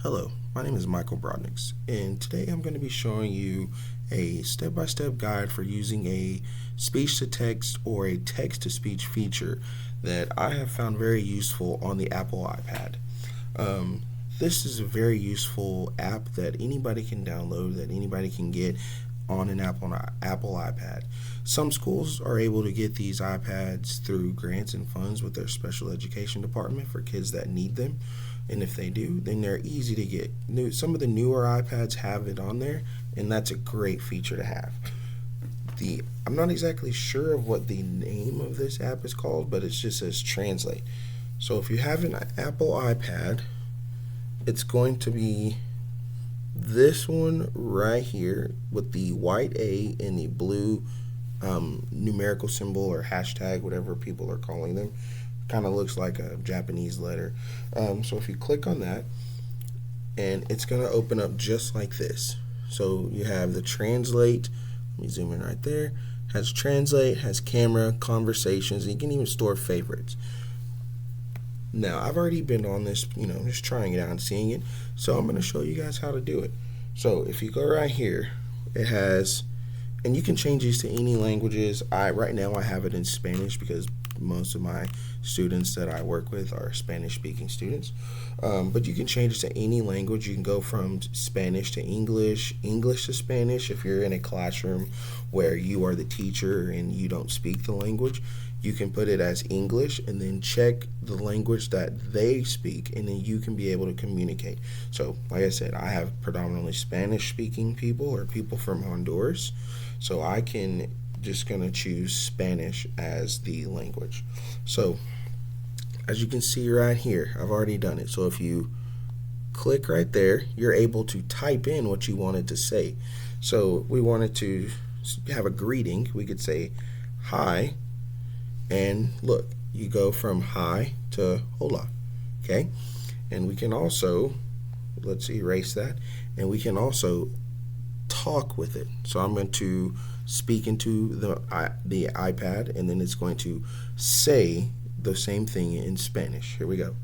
Hello, my name is Michael Brodnix, and today I'm going to be showing you a step-by-step guide for using a speech-to-text or a text-to-speech feature that I have found very useful on the Apple iPad. Um, this is a very useful app that anybody can download, that anybody can get on an Apple iPad. Some schools are able to get these iPads through grants and funds with their special education department for kids that need them. And if they do, then they're easy to get. Some of the newer iPads have it on there, and that's a great feature to have. I'm not exactly sure of what the name of this app is called, but it just says Translate. So if you have an Apple iPad, it's going to be this one right here with the white A and the blue numerical symbol or hashtag, whatever people are calling them. Kind of looks like a Japanese letter. So if you click on that, and it's going to open up just like this. So you have the Translate. Let me zoom in right there. Has Translate, has camera, conversations, and you can even store favorites. Now, I've already been on this, just trying it out and seeing it. So I'm going to show you guys how to do it. So if you go right here, it has, and you can change these to any languages. Right now I have it in Spanish because most of my students that I work with are Spanish-speaking students. But you can change it to any language. You can go from Spanish to English, English to Spanish. If you're in a classroom where you are the teacher and you don't speak the language, you can put it as English and then check the language that they speak, and then you can be able to communicate. So, like I said, I have predominantly Spanish-speaking people or people from Honduras. So I can just going to choose Spanish as the language. So as you can see right here, I've already done it. So if you click right there, you're able to type in what you wanted to say. So we wanted to have a greeting. We could say hi, and look, you go from hi to hola. Okay, and we can also, let's erase that, and we can also talk with it. So I'm going to speak into the iPad, and then it's going to say the same thing in Spanish. Here we go.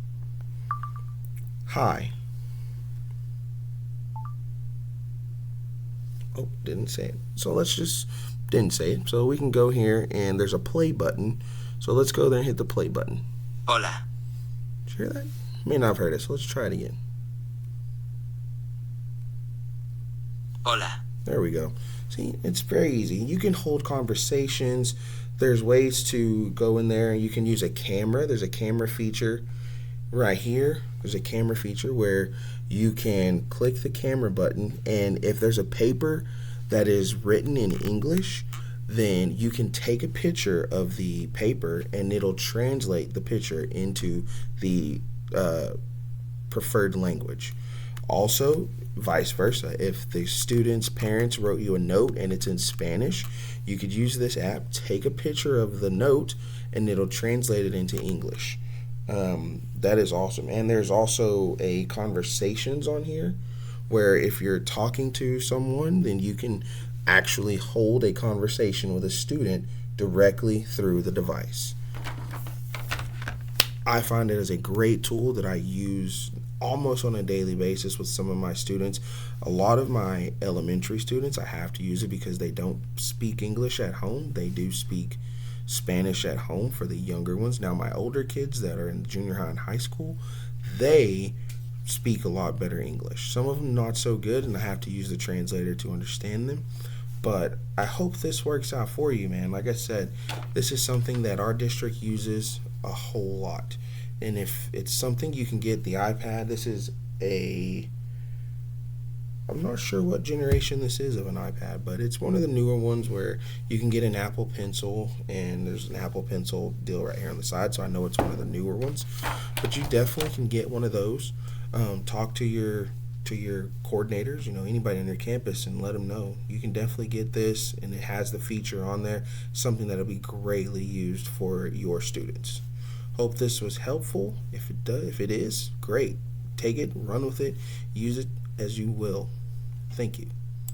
Hi. Oh, didn't say it. So let's just, didn't say it. So we can go here, and there's a play button. So let's go there and hit the play button. Hola. Did you hear that? May not have heard it, so let's try it again. Hola. There we go. See, it's very easy. You can hold conversations. There's ways to go in there. You can use a camera. There's a camera feature right here. There's a camera feature where you can click the camera button, and if there's a paper that is written in English, then you can take a picture of the paper and it'll translate the picture into the preferred language. Also, vice versa, if the student's parents wrote you a note and it's in Spanish, you could use this app, take a picture of the note, and it'll translate it into English. That is awesome. And there's also a conversations on here where if you're talking to someone, then you can actually hold a conversation with a student directly through the device. I find it as a great tool that I use almost on a daily basis with some of my students. A lot of my elementary students, I have to use it because they don't speak English at home. They do speak Spanish at home for the younger ones. Now my older kids that are in junior high and high school, they speak a lot better English. Some of them not so good, and I have to use the translator to understand them. But I hope this works out for you, man. Like I said, this is something that our district uses a whole lot. And if it's something you can get the iPad, this is I'm not sure what generation this is of an iPad, but it's one of the newer ones where you can get an Apple Pencil, and there's an Apple Pencil deal right here on the side, so I know it's one of the newer ones. But you definitely can get one of those. Talk to your coordinators, anybody on your campus, and let them know. You can definitely get this, and it has the feature on there, something that'll be greatly used for your students. Hope this was helpful. If it is, great. Take it, run with it, use it as you will. Thank you.